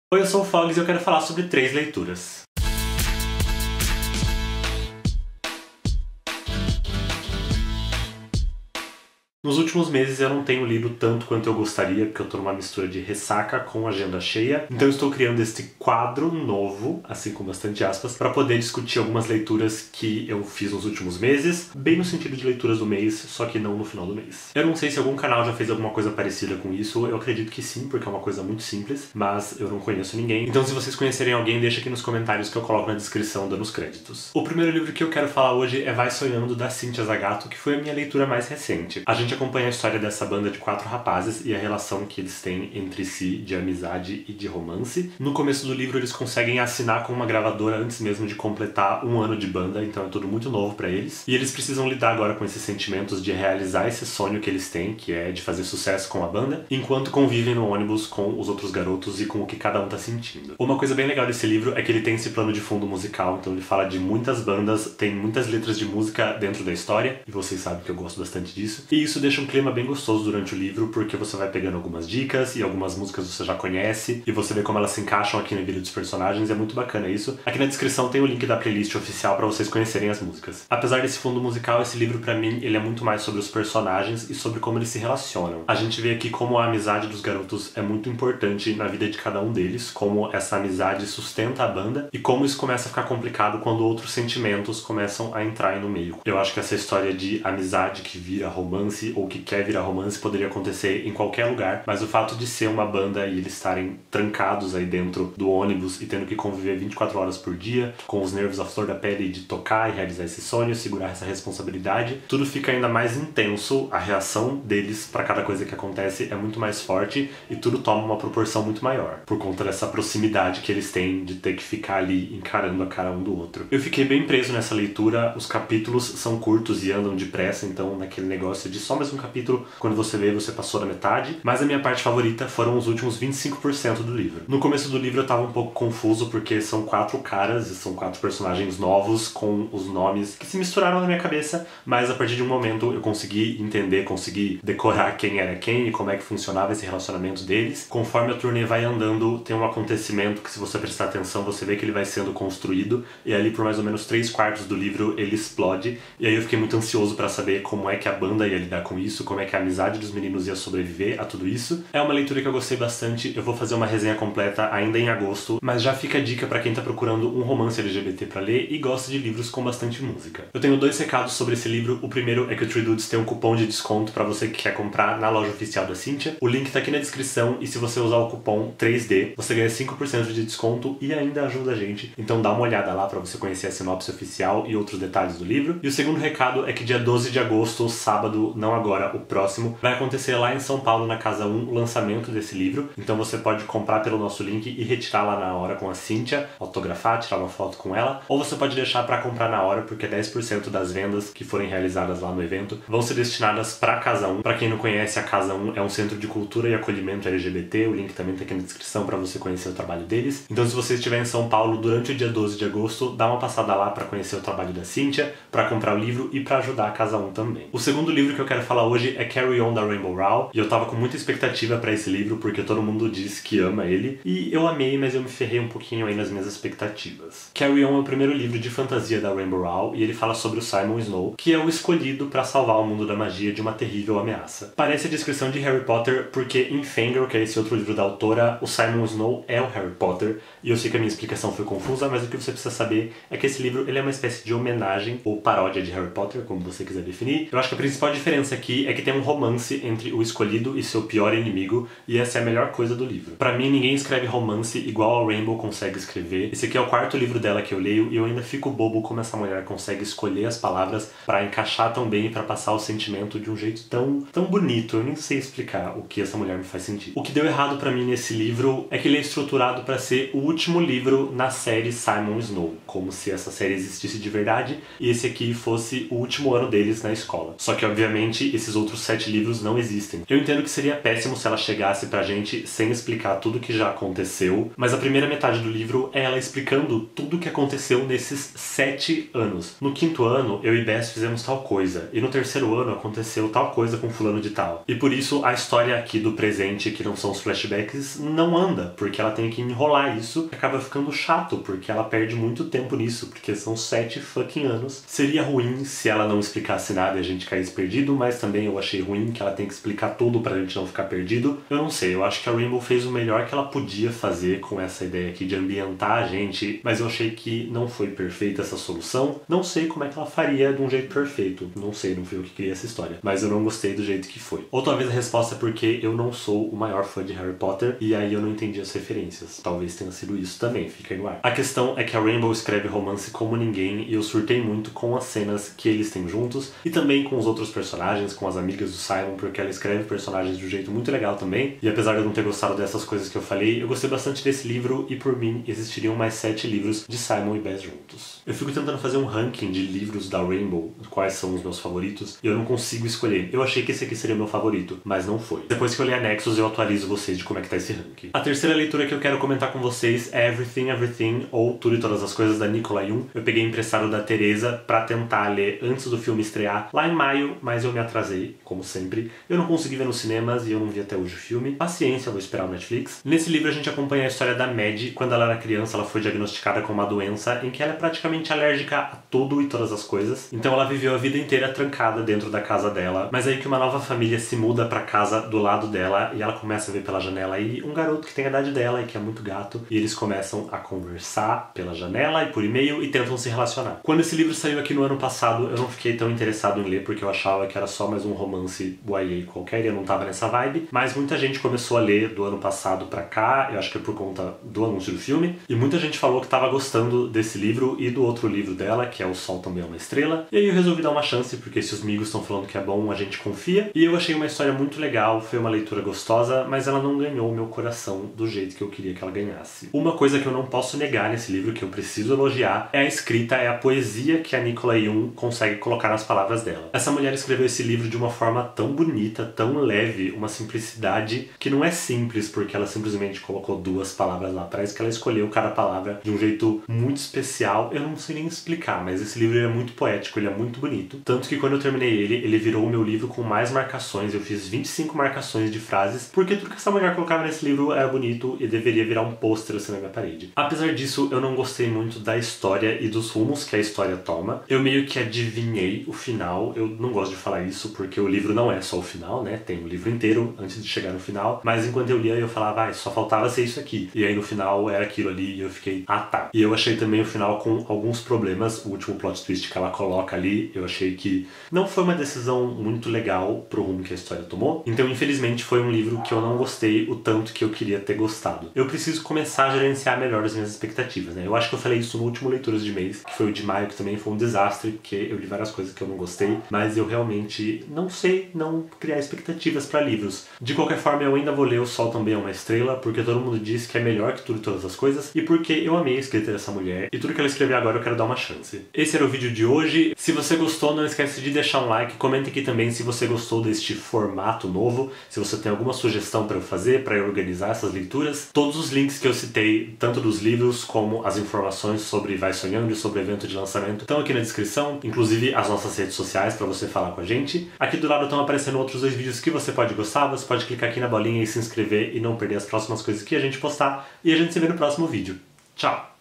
Oi, eu sou o Fogs e eu quero falar sobre 3 leituras. Nos últimos meses eu não tenho lido tanto quanto eu gostaria, porque eu tô numa mistura de ressaca com agenda cheia. Então eu estou criando este quadro novo, assim com bastante aspas, para poder discutir algumas leituras que eu fiz nos últimos meses, bem no sentido de leituras do mês, só que não no final do mês. Eu não sei se algum canal já fez alguma coisa parecida com isso, eu acredito que sim, porque é uma coisa muito simples, mas eu não conheço ninguém. Então se vocês conhecerem alguém, deixa aqui nos comentários que eu coloco na descrição dando os créditos. O primeiro livro que eu quero falar hoje é Vai Sonhando, da Cynthia Zagato, que foi a minha leitura mais recente. A gente acompanha a história dessa banda de 4 rapazes e a relação que eles têm entre si de amizade e de romance. No começo do livro eles conseguem assinar com uma gravadora antes mesmo de completar 1 ano de banda, então é tudo muito novo pra eles. E eles precisam lidar agora com esses sentimentos de realizar esse sonho que eles têm, que é de fazer sucesso com a banda, enquanto convivem no ônibus com os outros garotos e com o que cada um tá sentindo. Uma coisa bem legal desse livro é que ele tem esse plano de fundo musical, então ele fala de muitas bandas, tem muitas letras de música dentro da história, e vocês sabem que eu gosto bastante disso. E isso deixa um clima bem gostoso durante o livro, porque você vai pegando algumas dicas e algumas músicas você já conhece, e você vê como elas se encaixam aqui na vida dos personagens, é muito bacana isso. Aqui na descrição tem o link da playlist oficial pra vocês conhecerem as músicas. Apesar desse fundo musical, esse livro pra mim, ele é muito mais sobre os personagens e sobre como eles se relacionam. A gente vê aqui como a amizade dos garotos é muito importante na vida de cada um deles, como essa amizade sustenta a banda, e como isso começa a ficar complicado quando outros sentimentos começam a entrar aí no meio. Eu acho que essa história de amizade que vira romance, ou que quer virar romance, poderia acontecer em qualquer lugar, mas o fato de ser uma banda e eles estarem trancados aí dentro do ônibus e tendo que conviver 24 horas por dia, com os nervos à flor da pele de tocar e realizar esse sonho, segurar essa responsabilidade, tudo fica ainda mais intenso, a reação deles pra cada coisa que acontece é muito mais forte e tudo toma uma proporção muito maior, por conta dessa proximidade que eles têm de ter que ficar ali encarando a cara um do outro. Eu fiquei bem preso nessa leitura, os capítulos são curtos e andam depressa, então naquele negócio de só mais um capítulo, quando você vê, você passou da metade, mas a minha parte favorita foram os últimos 25% do livro. No começo do livro eu tava um pouco confuso, porque são 4 caras, e são 4 personagens novos, com os nomes que se misturaram na minha cabeça, mas a partir de um momento eu consegui entender, consegui decorar quem era quem e como é que funcionava esse relacionamento deles. Conforme a turnê vai andando, tem um acontecimento que, se você prestar atenção, você vê que ele vai sendo construído, e ali por mais ou menos 3/4 do livro ele explode, e aí eu fiquei muito ansioso pra saber como é que a banda ia lidar com isso, como é que a amizade dos meninos ia sobreviver a tudo isso. É uma leitura que eu gostei bastante, eu vou fazer uma resenha completa ainda em agosto, mas já fica a dica pra quem tá procurando um romance LGBT pra ler e gosta de livros com bastante música. Eu tenho 2 recados sobre esse livro. O primeiro é que o Three Dudes tem um cupom de desconto pra você que quer comprar na loja oficial da Cynthia. O link tá aqui na descrição e se você usar o cupom 3D, você ganha 5% de desconto e ainda ajuda a gente. Então dá uma olhada lá pra você conhecer a sinopse oficial e outros detalhes do livro. E o segundo recado é que dia 12 de agosto, sábado, não agora, o próximo, vai acontecer lá em São Paulo, na Casa 1, o lançamento desse livro. Então você pode comprar pelo nosso link e retirar lá na hora com a Cynthia, autografar, tirar uma foto com ela, ou você pode deixar pra comprar na hora, porque 10% das vendas que forem realizadas lá no evento vão ser destinadas pra Casa 1. Pra quem não conhece, a Casa 1 é um centro de cultura e acolhimento LGBT, o link também tá aqui na descrição pra você conhecer o trabalho deles. Então se você estiver em São Paulo durante o dia 12 de agosto, dá uma passada lá pra conhecer o trabalho da Cynthia, pra comprar o livro e pra ajudar a Casa 1 também. O segundo livro que eu quero falar hoje é Carry On, da Rainbow Rowell, e eu tava com muita expectativa pra esse livro, porque todo mundo diz que ama ele, e eu amei, mas eu me ferrei um pouquinho aí nas minhas expectativas. Carry On é o primeiro livro de fantasia da Rainbow Rowell, e ele fala sobre o Simon Snow, que é o escolhido pra salvar o mundo da magia de uma terrível ameaça. Parece a descrição de Harry Potter, porque em Fangirl, que é esse outro livro da autora, o Simon Snow é o Harry Potter, e eu sei que a minha explicação foi confusa, mas o que você precisa saber é que esse livro ele é uma espécie de homenagem, ou paródia de Harry Potter, como você quiser definir. Eu acho que a principal diferença aqui é que tem um romance entre o escolhido e seu pior inimigo, e essa é a melhor coisa do livro. Pra mim, ninguém escreve romance igual a Rainbow consegue escrever. Esse aqui é o 4º livro dela que eu leio, e eu ainda fico bobo como essa mulher consegue escolher as palavras pra encaixar tão bem e pra passar o sentimento de um jeito tão bonito. Eu nem sei explicar o que essa mulher me faz sentir. O que deu errado pra mim nesse livro é que ele é estruturado pra ser o último livro na série Simon Snow, como se essa série existisse de verdade e esse aqui fosse o último ano deles na escola. Só que, obviamente, simplesmente esses outros 7 livros não existem. Eu entendo que seria péssimo se ela chegasse pra gente sem explicar tudo que já aconteceu, mas a primeira metade do livro é ela explicando tudo o que aconteceu nesses 7 anos. No 5º ano, eu e Bess fizemos tal coisa, e no 3º ano aconteceu tal coisa com fulano de tal. E por isso a história aqui do presente, que não são os flashbacks, não anda, porque ela tem que enrolar isso, e acaba ficando chato, porque ela perde muito tempo nisso, porque são 7 fucking anos. Seria ruim se ela não explicasse nada e a gente caísse perdido, mas também eu achei ruim que ela tem que explicar tudo pra gente não ficar perdido. Eu não sei, eu acho que a Rainbow fez o melhor que ela podia fazer com essa ideia aqui de ambientar a gente, mas eu achei que não foi perfeita essa solução. Não sei como é que ela faria de um jeito perfeito. Não sei, não fui eu que criei essa história, mas eu não gostei do jeito que foi. Ou talvez a resposta é porque eu não sou o maior fã de Harry Potter e aí eu não entendi as referências. Talvez tenha sido isso também, fica aí no ar. A questão é que a Rainbow escreve romance como ninguém e eu surtei muito com as cenas que eles têm juntos e também com os outros personagens, com as amigas do Simon, porque ela escreve personagens de um jeito muito legal também. E apesar de eu não ter gostado dessas coisas que eu falei, eu gostei bastante desse livro e por mim existiriam mais 7 livros de Simon e Bess juntos. Eu fico tentando fazer um ranking de livros da Rainbow, quais são os meus favoritos, e eu não consigo escolher. Eu achei que esse aqui seria meu favorito, mas não foi. Depois que eu ler anexos, eu atualizo vocês de como é que tá esse ranking. A terceira leitura que eu quero comentar com vocês é Everything, Everything, ou Tudo e Todas as Coisas, da Nicola Yoon. Eu peguei emprestado da Teresa pra tentar ler antes do filme estrear, lá em maio, mas eu me atrasei, como sempre. Eu não consegui ver nos cinemas e eu não vi até hoje o filme. Paciência, eu vou esperar o Netflix. Nesse livro a gente acompanha a história da Maddie. Quando ela era criança, ela foi diagnosticada com uma doença em que ela é praticamente alérgica a tudo e todas as coisas. Então ela viveu a vida inteira trancada dentro da casa dela. Mas aí que uma nova família se muda pra casa do lado dela e ela começa a ver pela janela aí um garoto que tem a idade dela e que é muito gato. E eles começam a conversar pela janela e por e-mail e tentam se relacionar. Quando esse livro saiu aqui no ano passado, eu não fiquei tão interessado em ler porque eu achava que era só mais um romance YA qualquer e eu não tava nessa vibe. Mas muita gente começou a ler do ano passado pra cá, eu acho que é por conta do anúncio do filme. E muita gente falou que tava gostando desse livro e do outro livro dela, que é O Sol Também é uma Estrela. E aí eu resolvi dar uma chance, porque se os amigos estão falando que é bom, a gente confia. E eu achei uma história muito legal, foi uma leitura gostosa, mas ela não ganhou o meu coração do jeito que eu queria que ela ganhasse. Uma coisa que eu não posso negar nesse livro, que eu preciso elogiar, é a escrita, é a poesia que a Nicola Yoon consegue colocar nas palavras dela. Essa mulher escreveu esse livro de uma forma tão bonita, tão leve, uma simplicidade que não é simples porque ela simplesmente colocou 2 palavras lá. Parece que ela escolheu cada palavra de um jeito muito especial. Eu não sei nem explicar, mas esse livro é muito poético, ele é muito bonito. Tanto que quando eu terminei ele virou o meu livro com mais marcações. Eu fiz 25 marcações de frases, porque tudo que essa mulher colocava nesse livro era bonito e deveria virar um pôster assim na minha parede. Apesar disso, eu não gostei muito da história e dos rumos que a história toma. Eu meio que adivinhei o final. Eu não gosto de falar isso porque o livro não é só o final, né? Tem o livro inteiro antes de chegar no final. Mas enquanto eu lia, eu falava, só faltava ser isso aqui. E aí no final era aquilo ali e eu fiquei, tá. E eu achei também o final com alguns problemas. O último plot twist que ela coloca ali, eu achei que não foi uma decisão muito legal pro rumo que a história tomou. Então, infelizmente, foi um livro que eu não gostei o tanto que eu queria ter gostado. Eu preciso começar a gerenciar melhor as minhas expectativas, né? Eu acho que eu falei isso no último Leituras de Mês, que foi o de maio, que também foi um desastre, porque eu li várias coisas que eu não gostei, mas eu realmente não sei não criar expectativas pra livros. De qualquer forma, eu ainda vou ler O Sol Também é uma Estrela, porque todo mundo diz que é melhor que Tudo e Todas as Coisas, e porque eu amei a escrita dessa mulher, e tudo que ela escreveu agora eu quero dar uma chance. Esse era o vídeo de hoje. Se você gostou, não esquece de deixar um like, comenta aqui também se você gostou deste formato novo, se você tem alguma sugestão pra eu fazer, pra eu organizar essas leituras. Todos os links que eu citei, tanto dos livros como as informações sobre Vai Sonhando e sobre o evento de lançamento, estão aqui na descrição, inclusive as nossas redes sociais pra você falar com a gente. Aqui do lado estão aparecendo outros 2 vídeos que você pode gostar, você pode clicar aqui na bolinha e se inscrever e não perder as próximas coisas que a gente postar, e a gente se vê no próximo vídeo. Tchau!